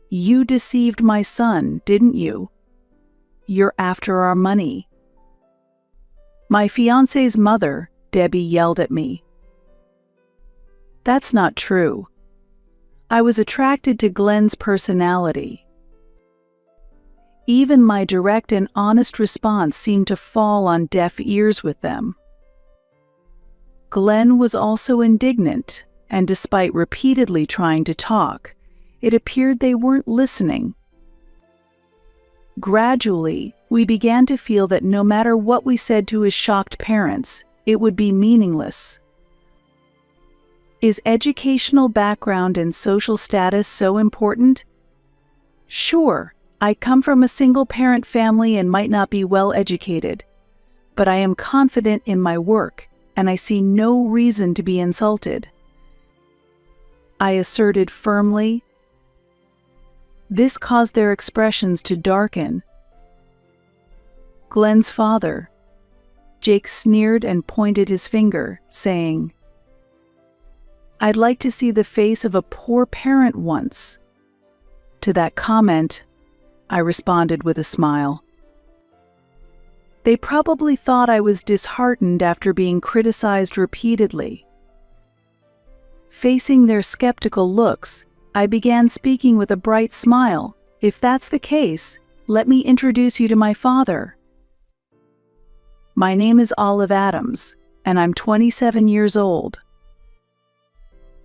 "You deceived my son, didn't you? You're after our money." My fiancé's mother, Debbie, yelled at me. That's not true. I was attracted to Glenn's personality. Even my direct and honest response seemed to fall on deaf ears with them. Glenn was also indignant, and despite repeatedly trying to talk, it appeared they weren't listening. Gradually, we began to feel that no matter what we said to his shocked parents, it would be meaningless. Is educational background and social status so important? Sure, I come from a single-parent family and might not be well educated, but I am confident in my work, and I see no reason to be insulted. I asserted firmly. This caused their expressions to darken. Glenn's father, Jake, sneered and pointed his finger, saying, "I'd like to see the face of a poor parent once." To that comment, I responded with a smile. They probably thought I was disheartened after being criticized repeatedly. Facing their skeptical looks, I began speaking with a bright smile. "If that's the case, let me introduce you to my father. My name is Olive Adams, and I'm 27 years old.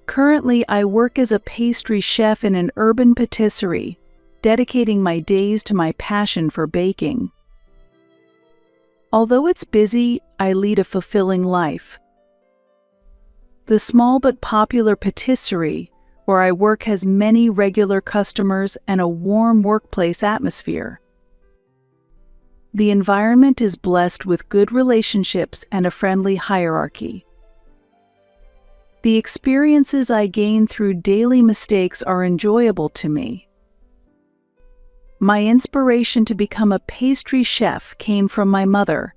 Currently, I work as a pastry chef in an urban patisserie, dedicating my days to my passion for baking. Although it's busy, I lead a fulfilling life. The small but popular patisserie where I work has many regular customers and a warm workplace atmosphere. The environment is blessed with good relationships and a friendly hierarchy. The experiences I gain through daily mistakes are enjoyable to me. My inspiration to become a pastry chef came from my mother.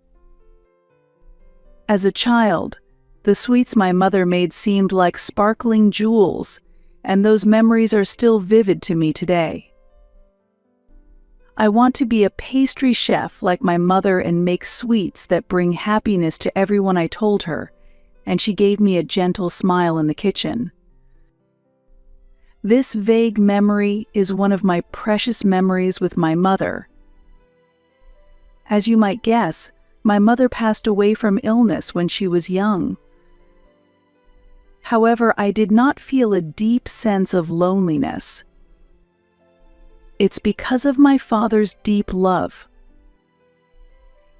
As a child, the sweets my mother made seemed like sparkling jewels, and those memories are still vivid to me today. I want to be a pastry chef like my mother and make sweets that bring happiness to everyone," I told her, and she gave me a gentle smile in the kitchen. This vague memory is one of my precious memories with my mother. As you might guess, my mother passed away from illness when she was young. However, I did not feel a deep sense of loneliness. It's because of my father's deep love.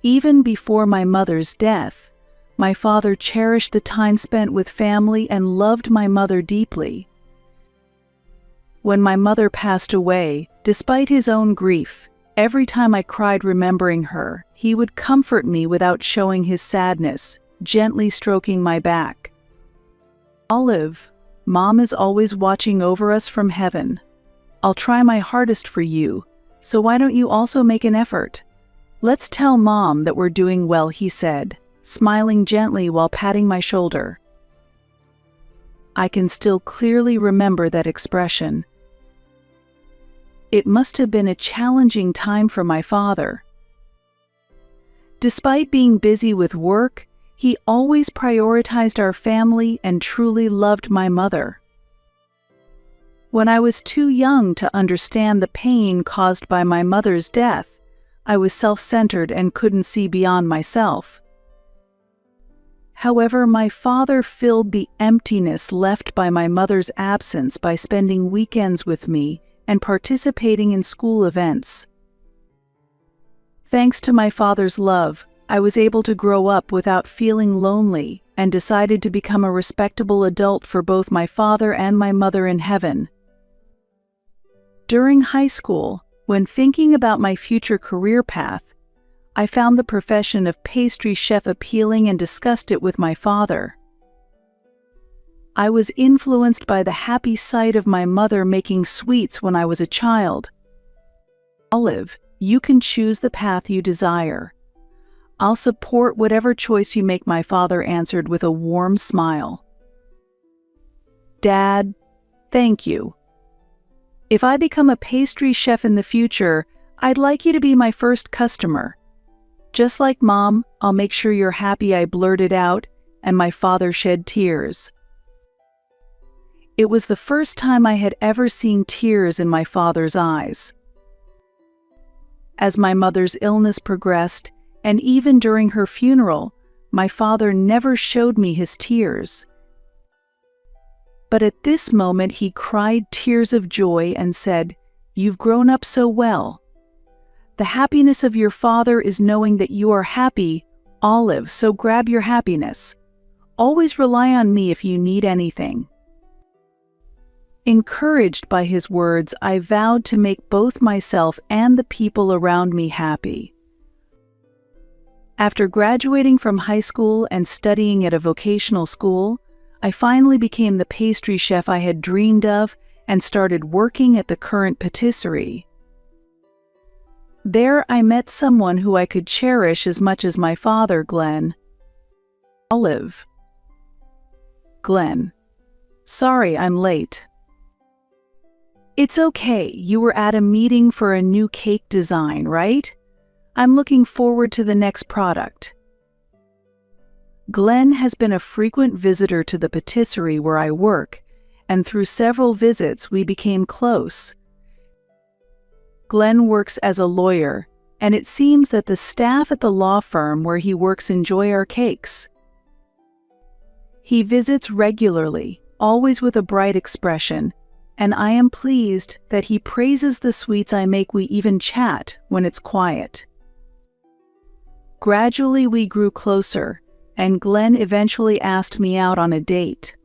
Even before my mother's death, my father cherished the time spent with family and loved my mother deeply. When my mother passed away, despite his own grief, every time I cried remembering her, he would comfort me without showing his sadness, gently stroking my back. "Olive, Mom is always watching over us from heaven. I'll try my hardest for you, so why don't you also make an effort? Let's tell Mom that we're doing well," he said, smiling gently while patting my shoulder. I can still clearly remember that expression. It must have been a challenging time for my father. Despite being busy with work, he always prioritized our family and truly loved my mother. When I was too young to understand the pain caused by my mother's death, I was self-centered and couldn't see beyond myself. However, my father filled the emptiness left by my mother's absence by spending weekends with me and participating in school events. Thanks to my father's love, I was able to grow up without feeling lonely and decided to become a respectable adult for both my father and my mother in heaven. During high school, when thinking about my future career path, I found the profession of pastry chef appealing and discussed it with my father. I was influenced by the happy sight of my mother making sweets when I was a child. "Olive, you can choose the path you desire. I'll support whatever choice you make," my father answered with a warm smile. "Dad, thank you. If I become a pastry chef in the future, I'd like you to be my first customer. Just like Mom, I'll make sure you're happy, I blurted out, and my father shed tears. It was the first time I had ever seen tears in my father's eyes. As my mother's illness progressed, and even during her funeral, my father never showed me his tears. But at this moment he cried tears of joy and said, "You've grown up so well. The happiness of your father is knowing that you are happy, Olive, so grab your happiness. Always rely on me if you need anything." Encouraged by his words, I vowed to make both myself and the people around me happy. After graduating from high school and studying at a vocational school, I finally became the pastry chef I had dreamed of and started working at the current patisserie. There I met someone who I could cherish as much as my father, Glenn. Olive. Glenn. Sorry, I'm late. It's okay, you were at a meeting for a new cake design, right? I'm looking forward to the next product. Glenn has been a frequent visitor to the patisserie where I work, and through several visits we became close. Glenn works as a lawyer, and it seems that the staff at the law firm where he works enjoy our cakes. He visits regularly, always with a bright expression, and I am pleased that he praises the sweets I make. We even chat when it's quiet. Gradually we grew closer, and Glenn eventually asked me out on a date.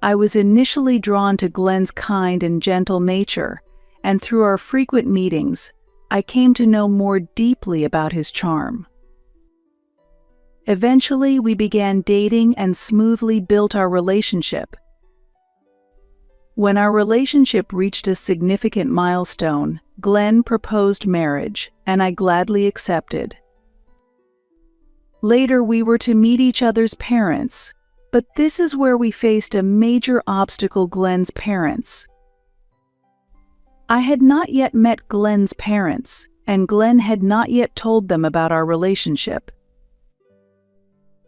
I was initially drawn to Glenn's kind and gentle nature, and through our frequent meetings, I came to know more deeply about his charm. Eventually, we began dating and smoothly built our relationship. When our relationship reached a significant milestone, Glenn proposed marriage, and I gladly accepted. Later, we were to meet each other's parents, but this is where we faced a major obstacle: Glenn's parents. I had not yet met Glenn's parents, and Glenn had not yet told them about our relationship.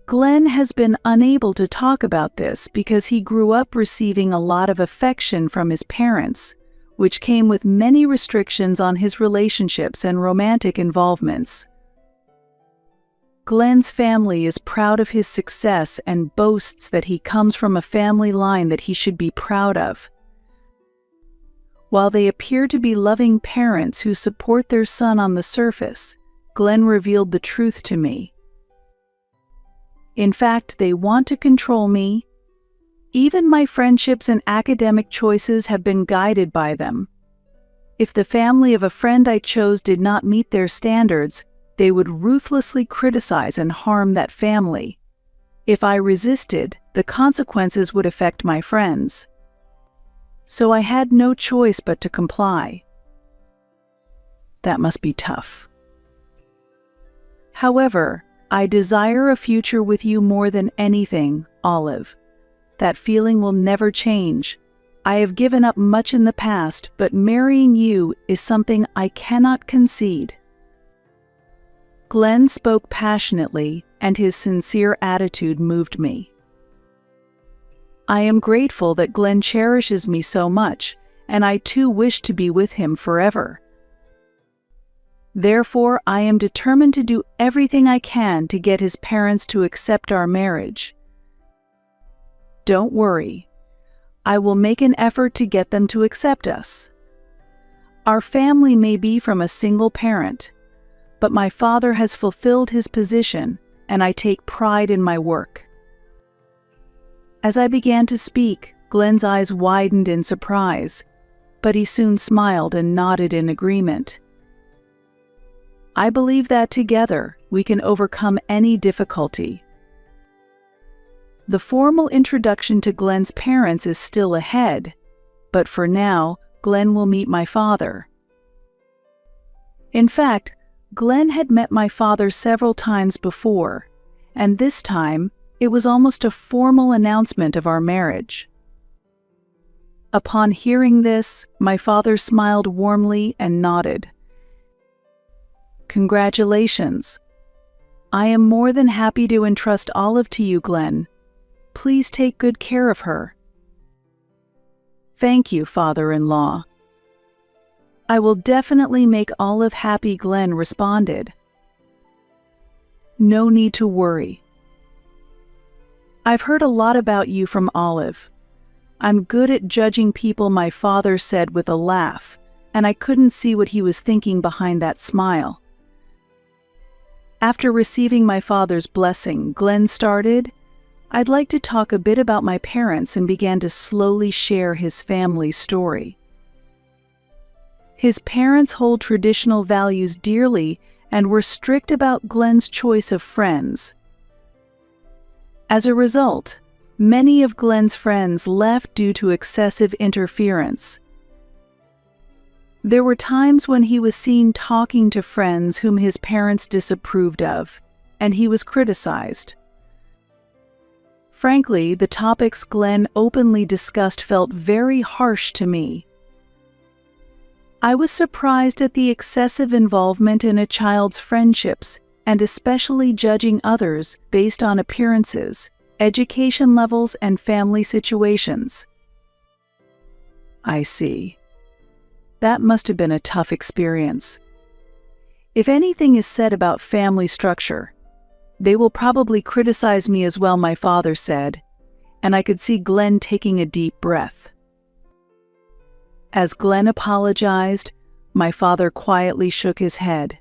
Glenn has been unable to talk about this because he grew up receiving a lot of affection from his parents, which came with many restrictions on his relationships and romantic involvements. Glenn's family is proud of his success and boasts that he comes from a family line that he should be proud of. While they appear to be loving parents who support their son on the surface, Glenn revealed the truth to me. In fact, they want to control me. Even my friendships and academic choices have been guided by them. If the family of a friend I chose did not meet their standards, they would ruthlessly criticize and harm that family. If I resisted, the consequences would affect my friends. So I had no choice but to comply. That must be tough. However, I desire a future with you more than anything, Olive. That feeling will never change. I have given up much in the past, but marrying you is something I cannot concede. Glenn spoke passionately, and his sincere attitude moved me. I am grateful that Glenn cherishes me so much, and I too wish to be with him forever. Therefore, I am determined to do everything I can to get his parents to accept our marriage. Don't worry. I will make an effort to get them to accept us. Our family may be from a single parent, but my father has fulfilled his position, and I take pride in my work. As I began to speak, Glenn's eyes widened in surprise, but he soon smiled and nodded in agreement. I believe that together we can overcome any difficulty. The formal introduction to Glenn's parents is still ahead, but for now, Glenn will meet my father. In fact, Glenn had met my father several times before, and this time, it was almost a formal announcement of our marriage. Upon hearing this, my father smiled warmly and nodded. Congratulations. I am more than happy to entrust Olive to you, Glenn. Please take good care of her. Thank you, father-in-law. I will definitely make Olive happy, Glenn responded. No need to worry. I've heard a lot about you from Olive. I'm good at judging people, my father said with a laugh, and I couldn't see what he was thinking behind that smile. After receiving my father's blessing, Glenn started, I'd like to talk a bit about my parents, and began to slowly share his family story. His parents hold traditional values dearly and were strict about Glenn's choice of friends. As a result, many of Glenn's friends left due to excessive interference. There were times when he was seen talking to friends whom his parents disapproved of, and he was criticized. Frankly, the topics Glenn openly discussed felt very harsh to me. I was surprised at the excessive involvement in a child's friendships, and especially judging others based on appearances, education levels, and family situations. I see. That must have been a tough experience. If anything is said about family structure, they will probably criticize me as well, my father said, and I could see Glenn taking a deep breath. As Glenn apologized, my father quietly shook his head.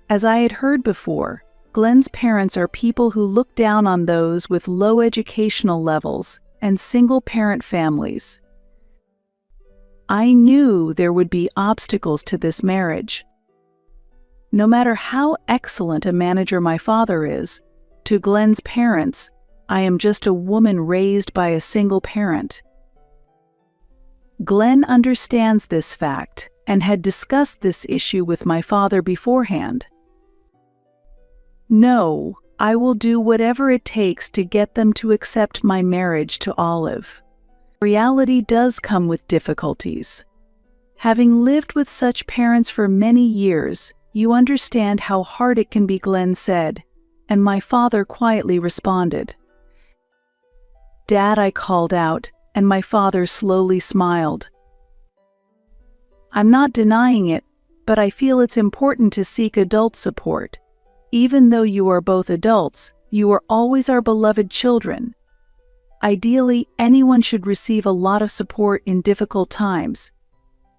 As I had heard before, Glenn's parents are people who look down on those with low educational levels and single-parent families. I knew there would be obstacles to this marriage. No matter how excellent a manager my father is, to Glenn's parents, I am just a woman raised by a single parent. Glenn understands this fact and had discussed this issue with my father beforehand. No, I will do whatever it takes to get them to accept my marriage to Olive. Reality does come with difficulties. Having lived with such parents for many years, you understand how hard it can be, Glenn said, and my father quietly responded. Dad, I called out, and my father slowly smiled. I'm not denying it, but I feel it's important to seek adult support. Even though you are both adults, you are always our beloved children. Ideally, anyone should receive a lot of support in difficult times.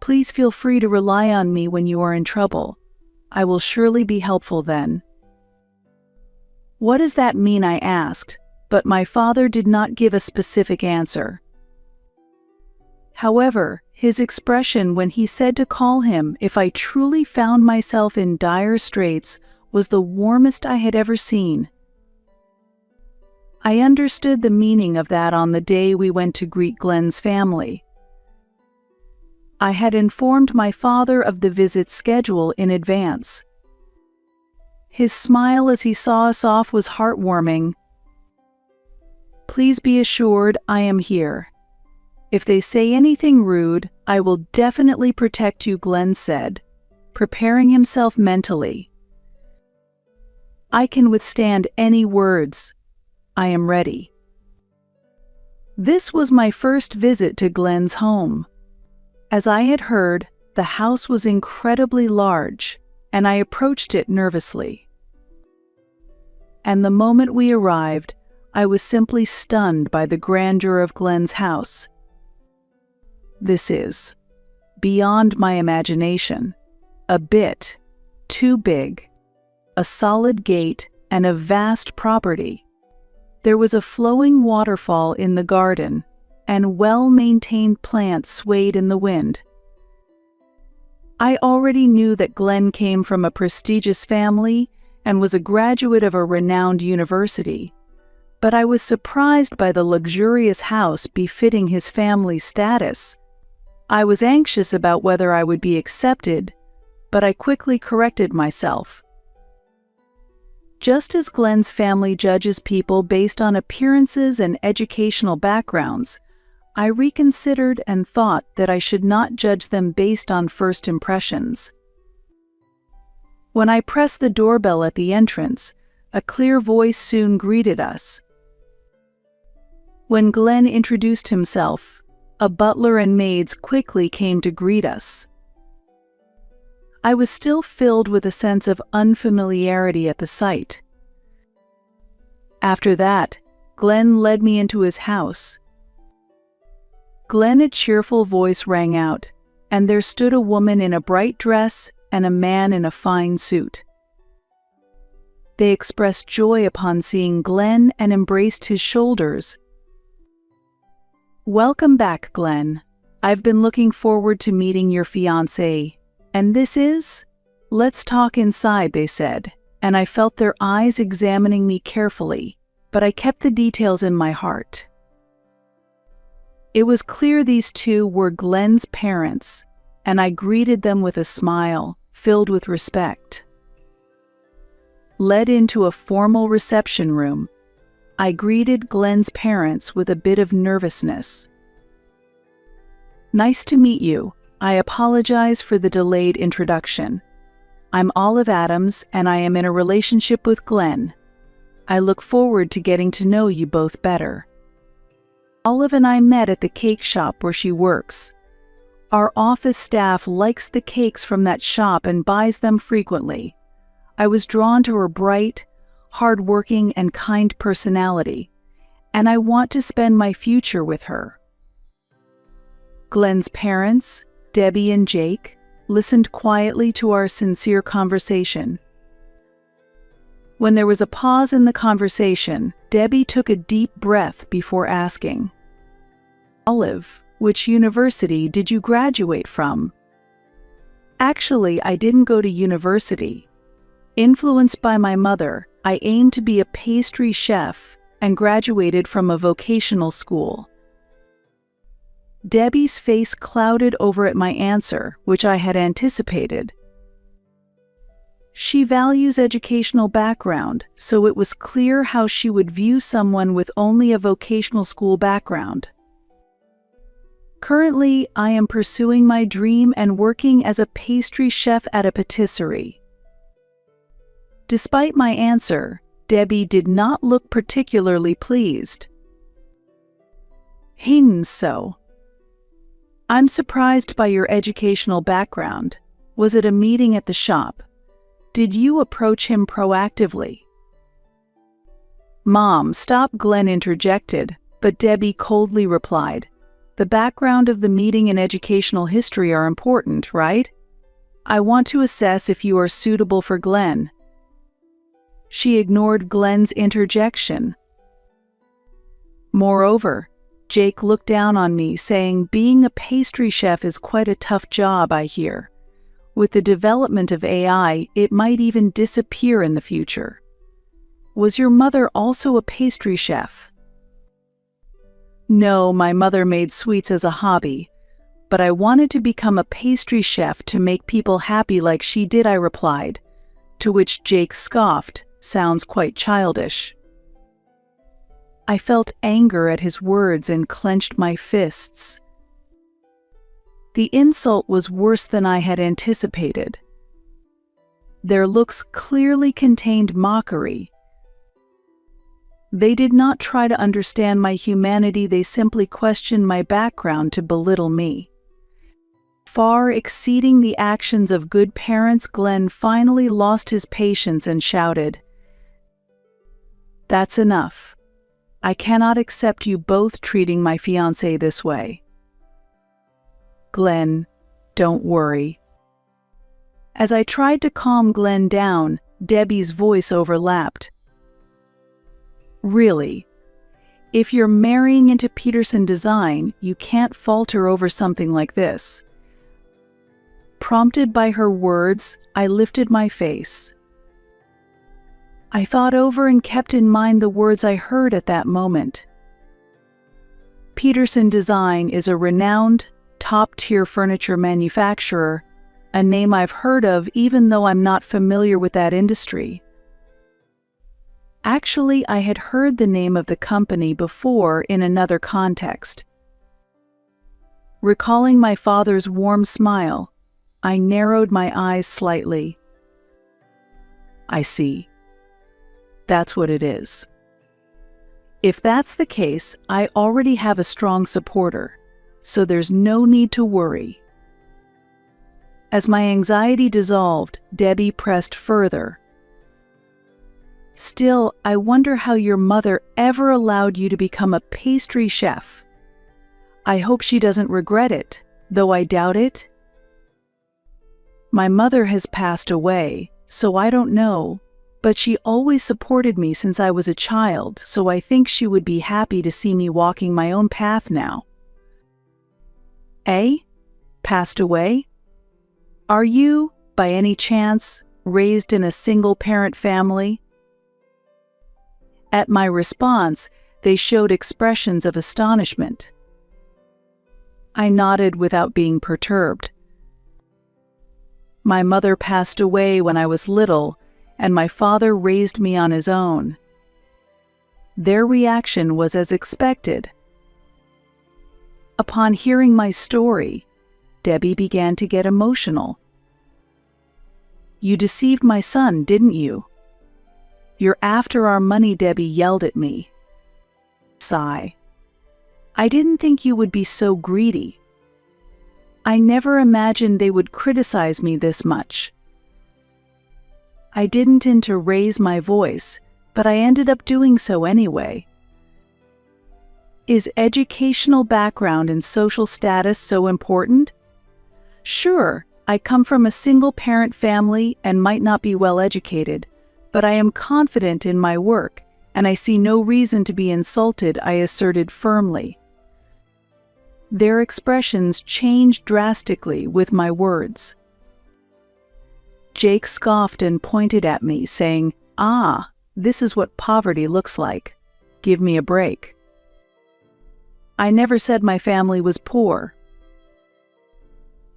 Please feel free to rely on me when you are in trouble. I will surely be helpful then. What does that mean? I asked, but my father did not give a specific answer. However, his expression when he said to call him if I truly found myself in dire straits was the warmest I had ever seen. I understood the meaning of that on the day we went to greet Glenn's family. I had informed my father of the visit schedule in advance. His smile as he saw us off was heartwarming. Please be assured I am here. If they say anything rude, I will definitely protect you, Glenn said, preparing himself mentally. I can withstand any words. I am ready. This was my first visit to Glenn's home. As I had heard, the house was incredibly large, and I approached it nervously. And the moment we arrived, I was simply stunned by the grandeur of Glenn's house. This is beyond my imagination, a bit too big, a solid gate, and a vast property. There was a flowing waterfall in the garden, and well-maintained plants swayed in the wind. I already knew that Glenn came from a prestigious family and was a graduate of a renowned university, but I was surprised by the luxurious house befitting his family status. I was anxious about whether I would be accepted, but I quickly corrected myself. Just as Glenn's family judges people based on appearances and educational backgrounds, I reconsidered and thought that I should not judge them based on first impressions. When I pressed the doorbell at the entrance, a clear voice soon greeted us. When Glenn introduced himself, a butler and maids quickly came to greet us. I was still filled with a sense of unfamiliarity at the sight. After that, Glenn led me into his house. Glenn, a cheerful voice rang out, and there stood a woman in a bright dress and a man in a fine suit. They expressed joy upon seeing Glenn and embraced his shoulders. "Welcome back, Glenn. I've been looking forward to meeting your fiancé. And this is? Let's talk inside," they said, and I felt their eyes examining me carefully, but I kept the details in my heart. It was clear these two were Glenn's parents, and I greeted them with a smile, filled with respect. Led into a formal reception room, I greeted Glenn's parents with a bit of nervousness. "Nice to meet you. I apologize for the delayed introduction. I'm Olive Adams, and I am in a relationship with Glenn. I look forward to getting to know you both better." Olive and I met at the cake shop where she works. Our office staff likes the cakes from that shop and buys them frequently. I was drawn to her bright, hard-working, and kind personality, and I want to spend my future with her. Glenn's parents, Debbie and Jake, listened quietly to our sincere conversation. When there was a pause in the conversation, Debbie took a deep breath before asking, "Olive, which university did you graduate from?" "Actually, I didn't go to university. Influenced by my mother, I aimed to be a pastry chef and graduated from a vocational school." Debbie's face clouded over at my answer, which I had anticipated. She values educational background, so it was clear how she would view someone with only a vocational school background. "Currently, I am pursuing my dream and working as a pastry chef at a patisserie." Despite my answer, Debbie did not look particularly pleased. So, "I'm surprised by your educational background. Was it a meeting at the shop? Did you approach him proactively?" "Mom, stop," Glenn interjected, but Debbie coldly replied, "The background of the meeting and educational history are important, right? I want to assess if you are suitable for Glenn." She ignored Glenn's interjection. Moreover, Jake looked down on me, saying, "Being a pastry chef is quite a tough job, I hear. With the development of AI, it might even disappear in the future. Was your mother also a pastry chef?" "No, my mother made sweets as a hobby, but I wanted to become a pastry chef to make people happy like she did," I replied, to which Jake scoffed, "Sounds quite childish." I felt anger at his words and clenched my fists. The insult was worse than I had anticipated. Their looks clearly contained mockery. They did not try to understand my humanity, they simply questioned my background to belittle me. Far exceeding the actions of good parents, Glenn finally lost his patience and shouted, "That's enough. I cannot accept you both treating my fiancé this way." "Glenn, don't worry." As I tried to calm Glenn down, Debbie's voice overlapped. "Really? If you're marrying into Peterson Design, you can't falter over something like this." Prompted by her words, I lifted my face. I thought over and kept in mind the words I heard at that moment. Peterson Design is a renowned, top-tier furniture manufacturer, a name I've heard of even though I'm not familiar with that industry. Actually, I had heard the name of the company before in another context. Recalling my father's warm smile, I narrowed my eyes slightly. I see. That's what it is. If that's the case, I already have a strong supporter, so there's no need to worry. As my anxiety dissolved, Debbie pressed further. Still, I wonder how your mother ever allowed you to become a pastry chef. I hope she doesn't regret it, though I doubt it. My mother has passed away, so I don't know, but she always supported me since I was a child, so I think she would be happy to see me walking my own path now. Passed away? Are you, by any chance, raised in a single-parent family? At my response, they showed expressions of astonishment. I nodded without being perturbed. My mother passed away when I was little, and my father raised me on his own. Their reaction was as expected. Upon hearing my story, Debbie began to get emotional. You deceived my son, didn't you? You're after our money, Debbie yelled at me. Sigh. I didn't think you would be so greedy. I never imagined they would criticize me this much. I didn't intend to raise my voice, but I ended up doing so anyway. Is educational background and social status so important? Sure, I come from a single-parent family and might not be well educated, but I am confident in my work, and I see no reason to be insulted, I asserted firmly. Their expressions changed drastically with my words. Jake scoffed and pointed at me, saying, this is what poverty looks like. Give me a break. I never said my family was poor.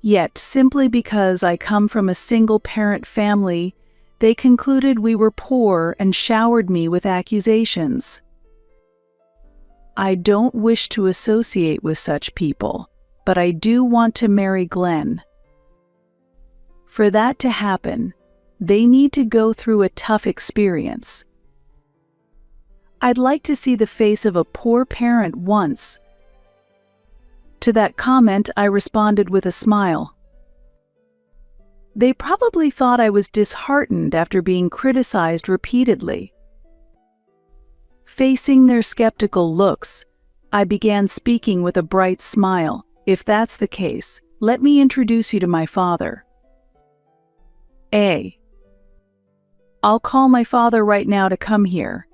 Yet, simply because I come from a single-parent family, they concluded we were poor and showered me with accusations. I don't wish to associate with such people, but I do want to marry Glenn. For that to happen, they need to go through a tough experience. I'd like to see the face of a poor parent once. To that comment, I responded with a smile. They probably thought I was disheartened after being criticized repeatedly. Facing their skeptical looks, I began speaking with a bright smile. If that's the case, let me introduce you to my father. I'll call my father right now to come here.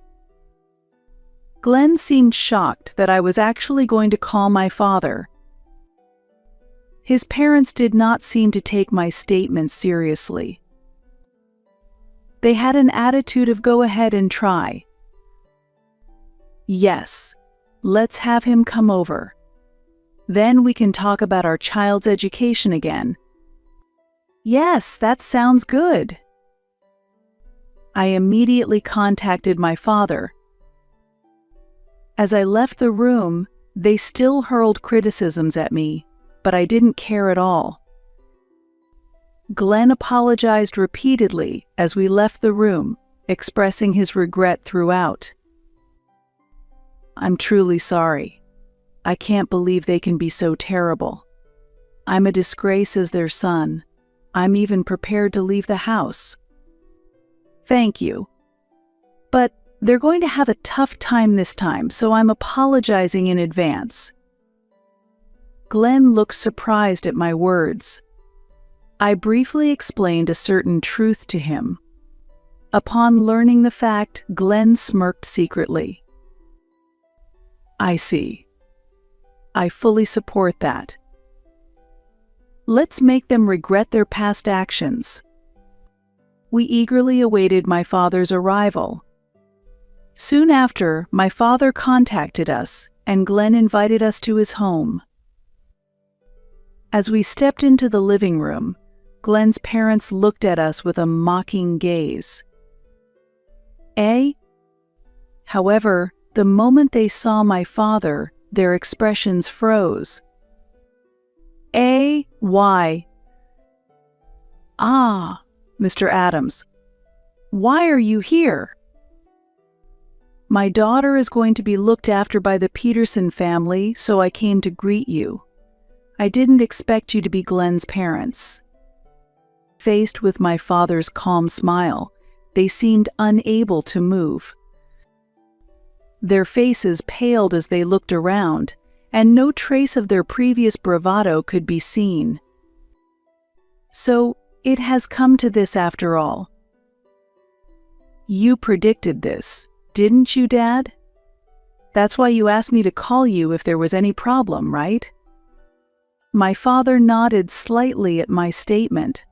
Glenn seemed shocked that I was actually going to call my father. His parents did not seem to take my statement seriously. They had an attitude of go ahead and try. Yes, let's have him come over. Then we can talk about our child's education again. Yes, that sounds good. I immediately contacted my father. As I left the room, they still hurled criticisms at me, but I didn't care at all. Glenn apologized repeatedly as we left the room, expressing his regret throughout. I'm truly sorry. I can't believe they can be so terrible. I'm a disgrace as their son. I'm even prepared to leave the house. Thank you. But they're going to have a tough time this time, so I'm apologizing in advance. Glenn looked surprised at my words. I briefly explained a certain truth to him. Upon learning the fact, Glenn smirked secretly. I see. I fully support that. Let's make them regret their past actions. We eagerly awaited my father's arrival. Soon after, my father contacted us, and Glenn invited us to his home. As we stepped into the living room, Glenn's parents looked at us with a mocking gaze. However, the moment they saw my father, their expressions froze. Why? Ah, Mr. Adams, why are you here? My daughter is going to be looked after by the Peterson family, so I came to greet you. I didn't expect you to be Glenn's parents. Faced with my father's calm smile, they seemed unable to move. Their faces paled as they looked around, and no trace of their previous bravado could be seen. So, it has come to this after all. You predicted this, didn't you, Dad? That's why you asked me to call you if there was any problem, right? My father nodded slightly at my statement.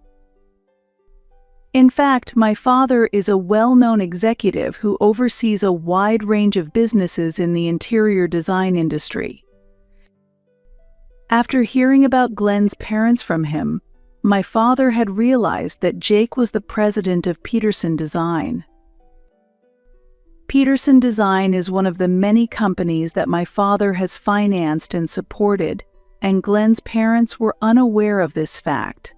In fact, my father is a well-known executive who oversees a wide range of businesses in the interior design industry. After hearing about Glenn's parents from him, my father had realized that Jake was the president of Peterson Design. Peterson Design is one of the many companies that my father has financed and supported, and Glenn's parents were unaware of this fact.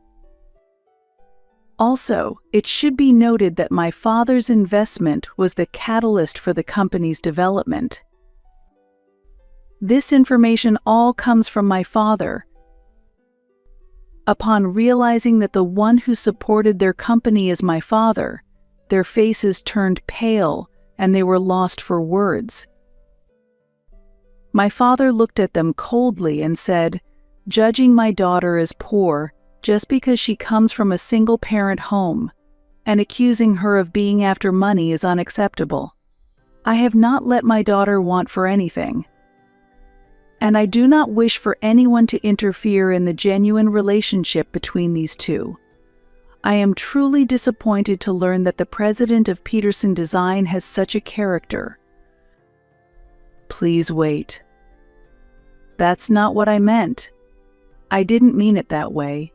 Also, it should be noted that my father's investment was the catalyst for the company's development. This information all comes from my father. Upon realizing that the one who supported their company is my father, their faces turned pale and they were lost for words. My father looked at them coldly and said, "Judging my daughter as poor just because she comes from a single-parent home, and accusing her of being after money is unacceptable. I have not let my daughter want for anything. And I do not wish for anyone to interfere in the genuine relationship between these two. I am truly disappointed to learn that the president of Peterson Design has such a character. Please wait. That's not what I meant. I didn't mean it that way.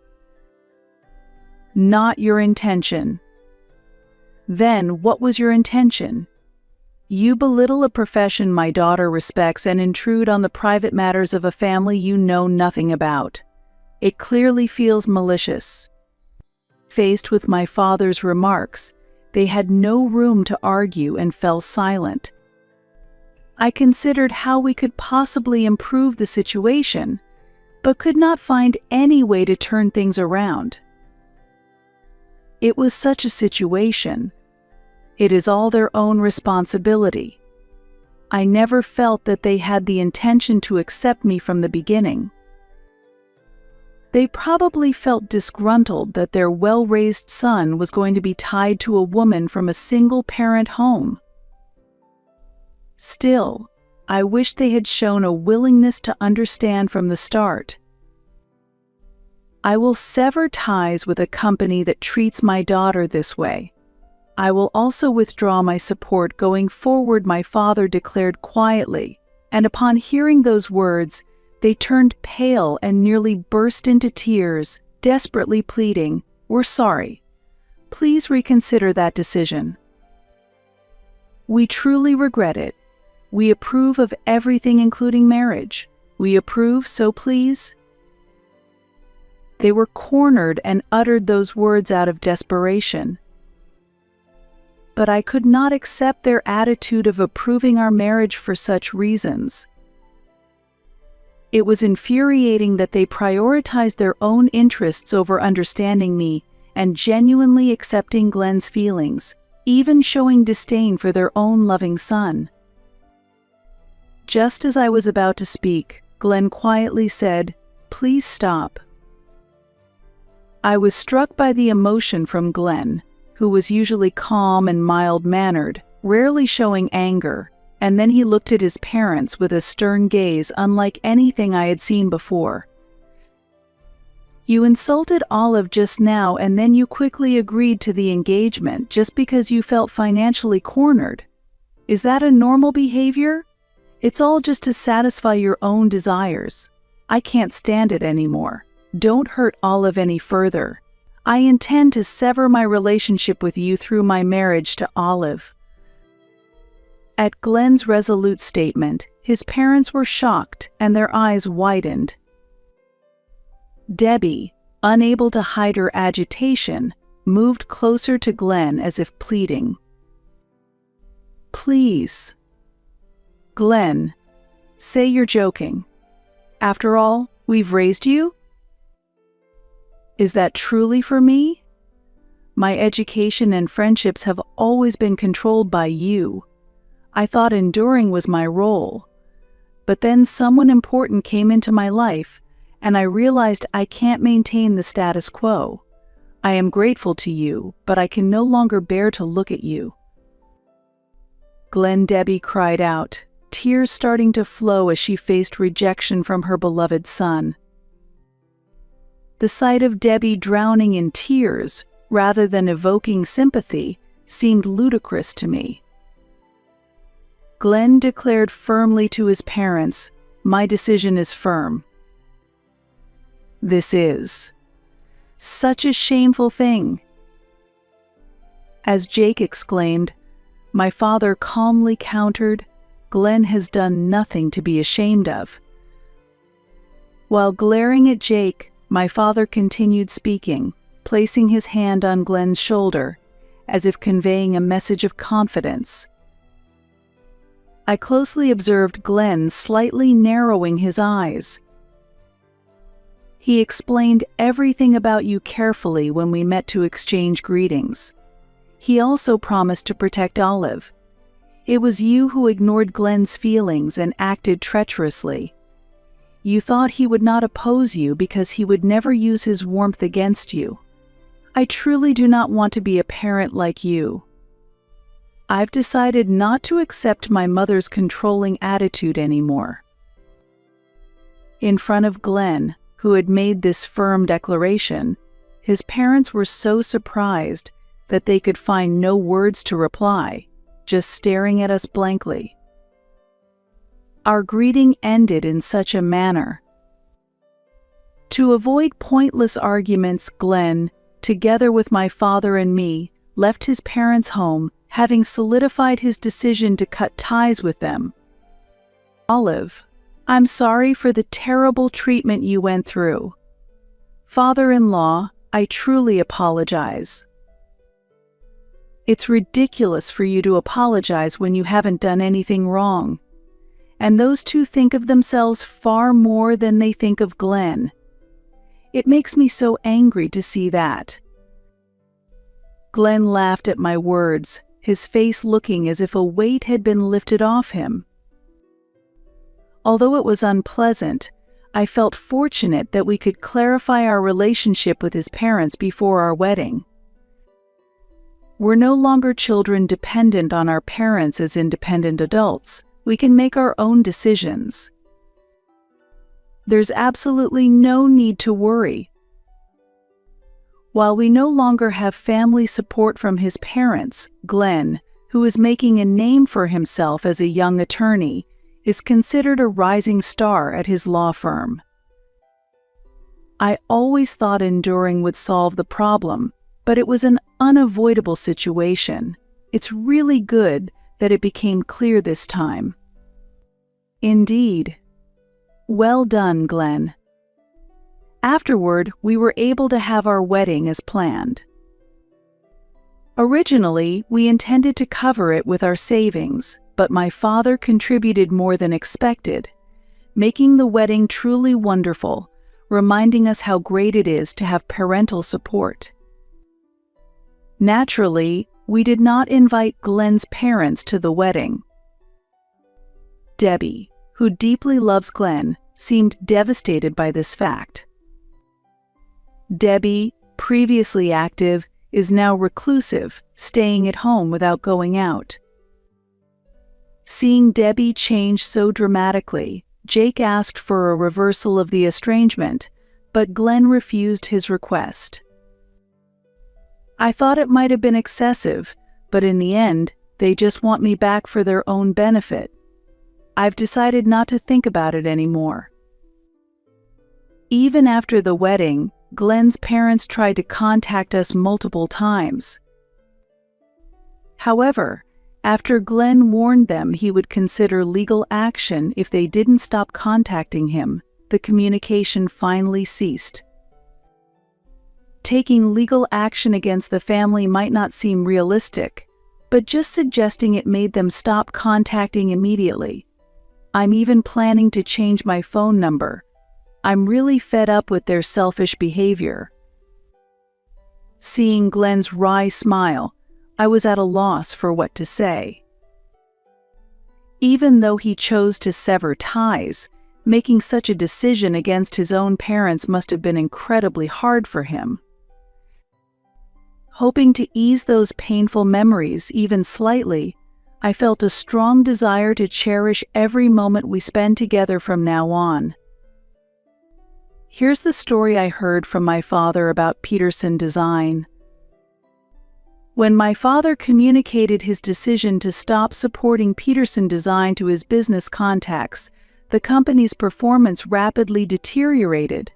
Not your intention. Then what was your intention? You belittle a profession my daughter respects and intrude on the private matters of a family you know nothing about. It clearly feels malicious." Faced with my father's remarks, they had no room to argue and fell silent. I considered how we could possibly improve the situation, but could not find any way to turn things around. It was such a situation. It is all their own responsibility. I never felt that they had the intention to accept me from the beginning. They probably felt disgruntled that their well-raised son was going to be tied to a woman from a single-parent home. Still, I wish they had shown a willingness to understand from the start. I will sever ties with a company that treats my daughter this way. I will also withdraw my support going forward, my father declared quietly, and upon hearing those words, they turned pale and nearly burst into tears, desperately pleading, "We're sorry. Please reconsider that decision. We truly regret it. We approve of everything including marriage. We approve, so please." They were cornered and uttered those words out of desperation. But I could not accept their attitude of approving our marriage for such reasons. It was infuriating that they prioritized their own interests over understanding me and genuinely accepting Glenn's feelings, even showing disdain for their own loving son. Just as I was about to speak, Glenn quietly said, "Please stop." I was struck by the emotion from Glenn, who was usually calm and mild-mannered, rarely showing anger, and then he looked at his parents with a stern gaze unlike anything I had seen before. "You insulted Olive just now and then you quickly agreed to the engagement just because you felt financially cornered. Is that a normal behavior? It's all just to satisfy your own desires. I can't stand it anymore. Don't hurt Olive any further. I intend to sever my relationship with you through my marriage to Olive." At Glenn's resolute statement, his parents were shocked and their eyes widened. Debbie, unable to hide her agitation, moved closer to Glenn as if pleading. "Please. Glenn, say you're joking. After all, we've raised you? Is that truly for me? My education and friendships have always been controlled by you. I thought enduring was my role. But then someone important came into my life, and I realized I can't maintain the status quo. I am grateful to you, but I can no longer bear to look at you." Debbie cried out, tears starting to flow as she faced rejection from her beloved son. The sight of Debbie drowning in tears, rather than evoking sympathy, seemed ludicrous to me. Glenn declared firmly to his parents, "My decision is firm." This is such a shameful thing. As Jake exclaimed, my father calmly countered, "Glenn has done nothing to be ashamed of." While glaring at Jake, my father continued speaking, placing his hand on Glenn's shoulder, as if conveying a message of confidence. I closely observed Glenn slightly narrowing his eyes. He explained everything about you carefully when we met to exchange greetings. He also promised to protect Olive. It was you who ignored Glenn's feelings and acted treacherously. You thought he would not oppose you because he would never use his warmth against you. I truly do not want to be a parent like you. I've decided not to accept my mother's controlling attitude anymore." In front of Glenn, who had made this firm declaration, his parents were so surprised that they could find no words to reply, just staring at us blankly. Our greeting ended in such a manner. To avoid pointless arguments, Glenn, together with my father and me, left his parents' home, having solidified his decision to cut ties with them. "Olive, I'm sorry for the terrible treatment you went through. Father-in-law, I truly apologize." It's ridiculous for you to apologize when you haven't done anything wrong. And those two think of themselves far more than they think of Glenn. It makes me so angry to see that. Glenn laughed at my words, his face looking as if a weight had been lifted off him. Although it was unpleasant, I felt fortunate that we could clarify our relationship with his parents before our wedding. We're no longer children dependent on our parents as independent adults. We can make our own decisions. There's absolutely no need to worry. While we no longer have family support from his parents, Glenn, who is making a name for himself as a young attorney, is considered a rising star at his law firm. I always thought enduring would solve the problem, but it was an unavoidable situation. It's really good that it became clear this time. Indeed. Well done, Glenn. Afterward, we were able to have our wedding as planned. Originally, we intended to cover it with our savings, but my father contributed more than expected, making the wedding truly wonderful, reminding us how great it is to have parental support. Naturally, we did not invite Glenn's parents to the wedding. Debbie, who deeply loves Glenn, seemed devastated by this fact. Debbie, previously active, is now reclusive, staying at home without going out. Seeing Debbie change so dramatically, Jake asked for a reversal of the estrangement, but Glenn refused his request. I thought it might have been excessive, but in the end, they just want me back for their own benefit. I've decided not to think about it anymore. Even after the wedding, Glenn's parents tried to contact us multiple times. However, after Glenn warned them he would consider legal action if they didn't stop contacting him, the communication finally ceased. Taking legal action against the family might not seem realistic, but just suggesting it made them stop contacting immediately. I'm even planning to change my phone number. I'm really fed up with their selfish behavior." Seeing Glenn's wry smile, I was at a loss for what to say. Even though he chose to sever ties, making such a decision against his own parents must have been incredibly hard for him. Hoping to ease those painful memories even slightly, I felt a strong desire to cherish every moment we spend together from now on. Here's the story I heard from my father about Peterson Design. When my father communicated his decision to stop supporting Peterson Design to his business contacts, the company's performance rapidly deteriorated.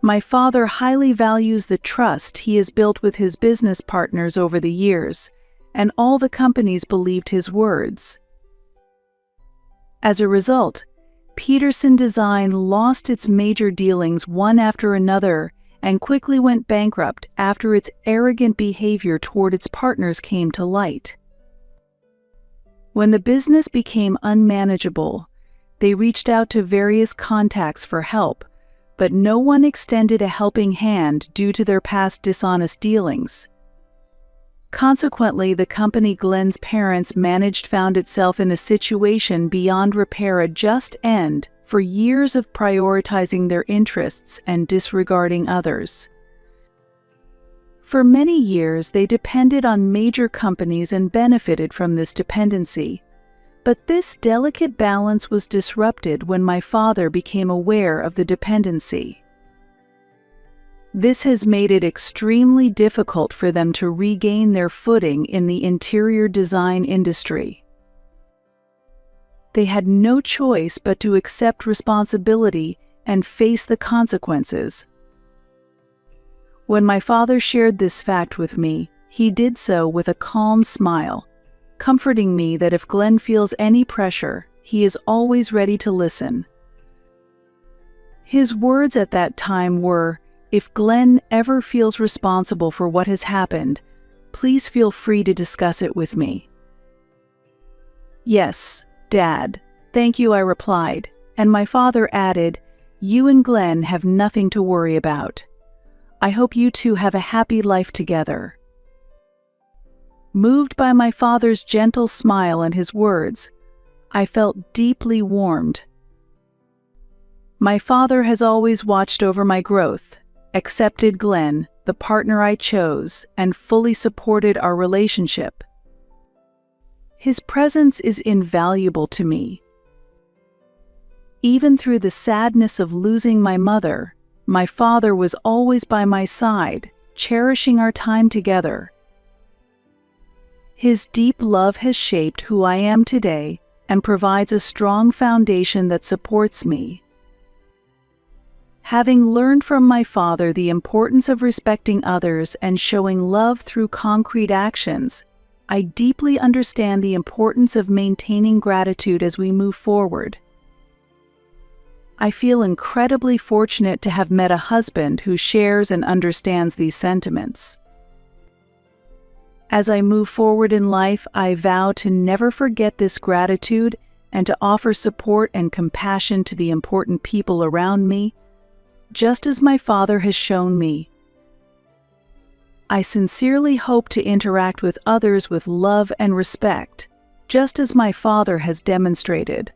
My father highly values the trust he has built with his business partners over the years, and all the companies believed his words. As a result, Peterson Design lost its major dealings one after another and quickly went bankrupt after its arrogant behavior toward its partners came to light. When the business became unmanageable, they reached out to various contacts for help, but no one extended a helping hand due to their past dishonest dealings. Consequently, the company Glenn's parents managed found itself in a situation beyond repair, a just end for years of prioritizing their interests and disregarding others. For many years, they depended on major companies and benefited from this dependency. But this delicate balance was disrupted when my father became aware of the dependency. This has made it extremely difficult for them to regain their footing in the interior design industry. They had no choice but to accept responsibility and face the consequences. When my father shared this fact with me, he did so with a calm smile, comforting me that if Glenn feels any pressure, he is always ready to listen. His words at that time were, "If Glenn ever feels responsible for what has happened, please feel free to discuss it with me." "Yes, Dad, thank you," I replied, and my father added, "You and Glenn have nothing to worry about. I hope you two have a happy life together." Moved by my father's gentle smile and his words, I felt deeply warmed. My father has always watched over my growth, accepted Glenn, the partner I chose, and fully supported our relationship. His presence is invaluable to me. Even through the sadness of losing my mother, my father was always by my side, cherishing our time together. His deep love has shaped who I am today and provides a strong foundation that supports me. Having learned from my father the importance of respecting others and showing love through concrete actions, I deeply understand the importance of maintaining gratitude as we move forward. I feel incredibly fortunate to have met a husband who shares and understands these sentiments. As I move forward in life, I vow to never forget this gratitude and to offer support and compassion to the important people around me, just as my father has shown me. I sincerely hope to interact with others with love and respect, just as my father has demonstrated.